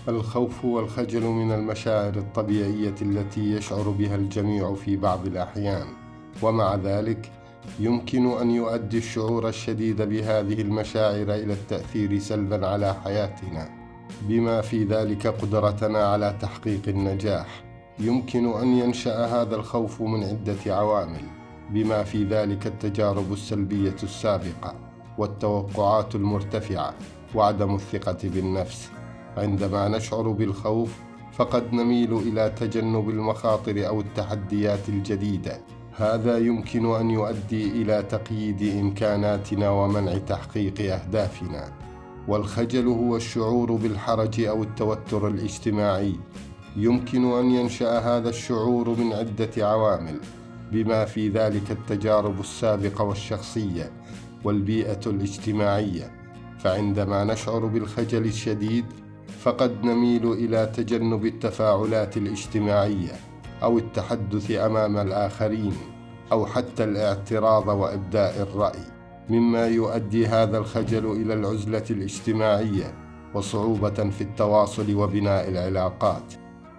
الخوف والخجل من المشاعر الطبيعية التي يشعر بها الجميع في بعض الأحيان، ومع ذلك يمكن أن يؤدي الشعور الشديد بهذه المشاعر إلى التأثير سلباً على حياتنا، بما في ذلك قدرتنا على تحقيق النجاح. يمكن أن ينشأ هذا الخوف من عدة عوامل، بما في ذلك التجارب السلبية السابقة والتوقعات المرتفعة وعدم الثقة بالنفس. عندما نشعر بالخوف فقد نميل إلى تجنب المخاطر أو التحديات الجديدة. هذا يمكن أن يؤدي إلى تقييد إمكاناتنا ومنع تحقيق أهدافنا. والخجل هو الشعور بالحرج أو التوتر الاجتماعي. يمكن أن ينشأ هذا الشعور من عدة عوامل، بما في ذلك التجارب السابقة والشخصية والبيئة الاجتماعية. فعندما نشعر بالخجل الشديد فقد نميل إلى تجنب التفاعلات الاجتماعية أو التحدث أمام الآخرين أو حتى الاعتراض وإبداء الرأي، مما يؤدي هذا الخجل إلى العزلة الاجتماعية وصعوبة في التواصل وبناء العلاقات.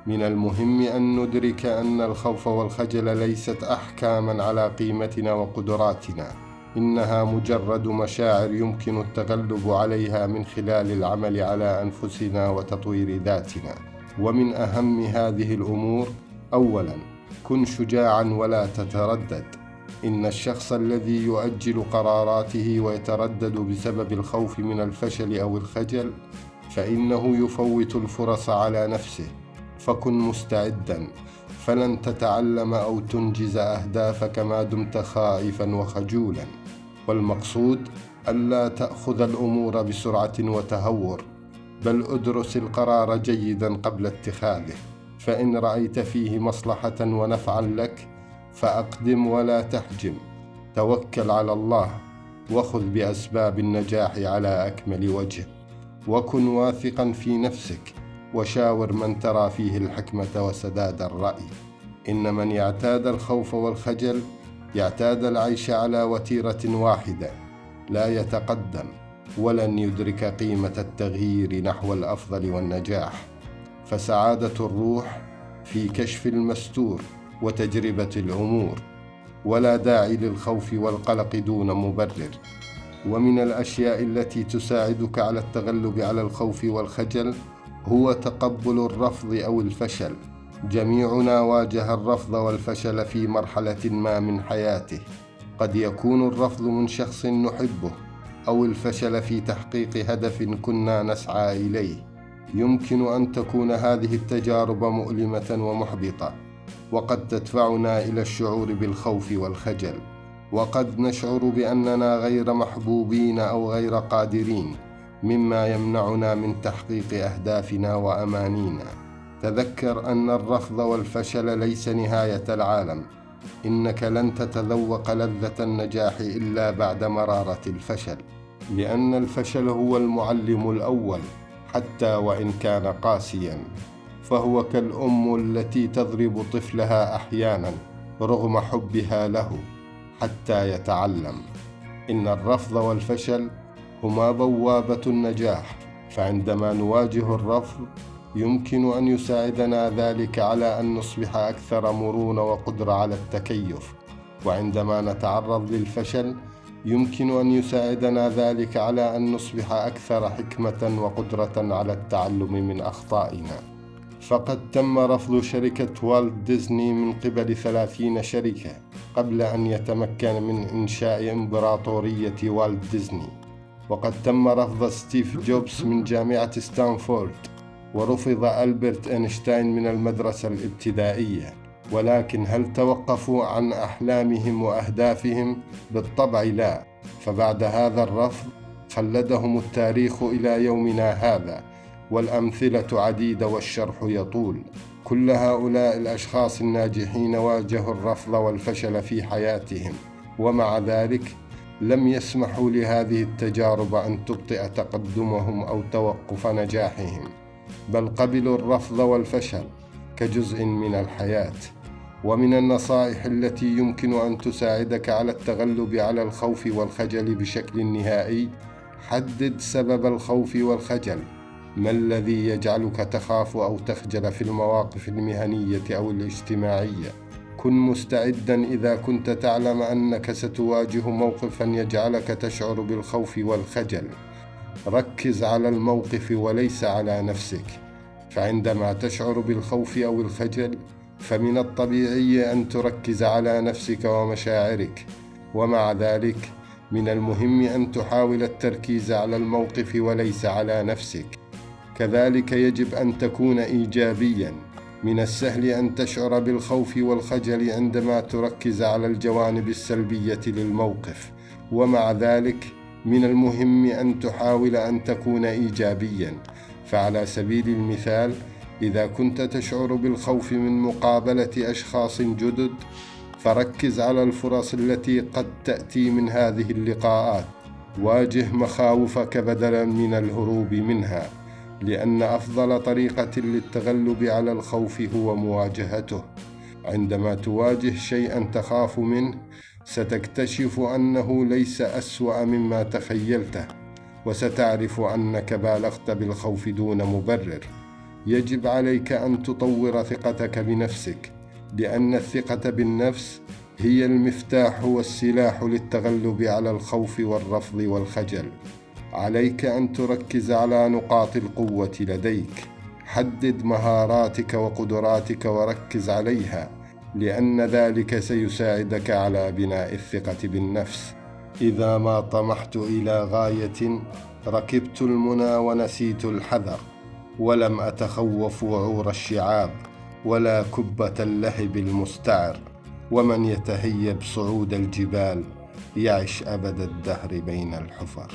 من المهم أن ندرك أن الخوف والخجل ليست أحكاماً على قيمتنا وقدراتنا، إنها مجرد مشاعر يمكن التغلب عليها من خلال العمل على أنفسنا وتطوير ذاتنا. ومن أهم هذه الأمور: أولاً، كن شجاعاً ولا تتردد. إن الشخص الذي يؤجل قراراته ويتردد بسبب الخوف من الفشل أو الخجل فإنه يفوت الفرص على نفسه. فكن مستعداً، فلن تتعلم أو تنجز أهدافك ما دمت خائفاً وخجولاً. والمقصود ألا تأخذ الأمور بسرعة وتهور، بل أدرس القرار جيداً قبل اتخاذه، فإن رأيت فيه مصلحة ونفعاً لك فأقدم ولا تحجم. توكل على الله وخذ بأسباب النجاح على أكمل وجه، وكن واثقاً في نفسك، وشاور من ترى فيه الحكمة وسداد الرأي. إن من يعتاد الخوف والخجل يعتاد العيش على وتيرة واحدة، لا يتقدم ولن يدرك قيمة التغيير نحو الأفضل والنجاح. فسعادة الروح في كشف المستور وتجربة الأمور، ولا داعي للخوف والقلق دون مبرر. ومن الأشياء التي تساعدك على التغلب على الخوف والخجل هو تقبل الرفض أو الفشل. جميعنا واجه الرفض والفشل في مرحلة ما من حياته. قد يكون الرفض من شخص نحبه، أو الفشل في تحقيق هدف كنا نسعى إليه. يمكن أن تكون هذه التجارب مؤلمة ومحبطة، وقد تدفعنا إلى الشعور بالخوف والخجل، وقد نشعر بأننا غير محبوبين أو غير قادرين، مما يمنعنا من تحقيق أهدافنا وأمانينا. تذكر أن الرفض والفشل ليس نهاية العالم. إنك لن تتذوق لذة النجاح إلا بعد مرارة الفشل، لأن الفشل هو المعلم الأول حتى وإن كان قاسياً. فهو كالأم التي تضرب طفلها أحياناً رغم حبها له حتى يتعلم. إن الرفض والفشل هما بوابة النجاح، فعندما نواجه الرفض يمكن أن يساعدنا ذلك على أن نصبح أكثر مرونة وقدرة على التكيف، وعندما نتعرض للفشل يمكن أن يساعدنا ذلك على أن نصبح أكثر حكمة وقدرة على التعلم من أخطائنا. فقد تم رفض شركة والت ديزني من قبل 30 شركة قبل أن يتمكن من إنشاء إمبراطورية والت ديزني، وقد تم رفض ستيف جوبز من جامعة ستانفورد، ورفض ألبرت أينشتاين من المدرسة الابتدائية. ولكن هل توقفوا عن أحلامهم وأهدافهم؟ بالطبع لا. فبعد هذا الرفض خلدهم التاريخ إلى يومنا هذا، والأمثلة عديدة والشرح يطول. كل هؤلاء الأشخاص الناجحين واجهوا الرفض والفشل في حياتهم، ومع ذلك لم يسمحوا لهذه التجارب أن تبطئ تقدمهم أو توقف نجاحهم، بل قبلوا الرفض والفشل كجزء من الحياة. ومن النصائح التي يمكن أن تساعدك على التغلب على الخوف والخجل بشكل نهائي: حدد سبب الخوف والخجل. ما الذي يجعلك تخاف أو تخجل في المواقف المهنية أو الاجتماعية؟ كن مستعدا إذا كنت تعلم أنك ستواجه موقفا يجعلك تشعر بالخوف والخجل. ركز على الموقف وليس على نفسك، فعندما تشعر بالخوف أو الخجل فمن الطبيعي أن تركز على نفسك ومشاعرك، ومع ذلك من المهم أن تحاول التركيز على الموقف وليس على نفسك. كذلك يجب أن تكون إيجابياً. من السهل أن تشعر بالخوف والخجل عندما تركز على الجوانب السلبية للموقف، ومع ذلك من المهم أن تحاول أن تكون إيجابياً. فعلى سبيل المثال، إذا كنت تشعر بالخوف من مقابلة أشخاص جدد، فركز على الفرص التي قد تأتي من هذه اللقاءات. واجه مخاوفك بدلاً من الهروب منها، لأن أفضل طريقة للتغلب على الخوف هو مواجهته. عندما تواجه شيئاً تخاف منه، ستكتشف أنه ليس أسوأ مما تخيلته، وستعرف أنك بالغت بالخوف دون مبرر. يجب عليك أن تطور ثقتك بنفسك، لأن الثقة بالنفس هي المفتاح والسلاح للتغلب على الخوف والرفض والخجل. عليك أن تركز على نقاط القوة لديك. حدد مهاراتك وقدراتك وركز عليها، لأن ذلك سيساعدك على بناء الثقة بالنفس. إذا ما طمحت إلى غاية، ركبت المنى ونسيت الحذر، ولم أتخوف وعور الشعاب ولا كبة اللهب المستعر. ومن يتهيب صعود الجبال يعش أبد الدهر بين الحفر.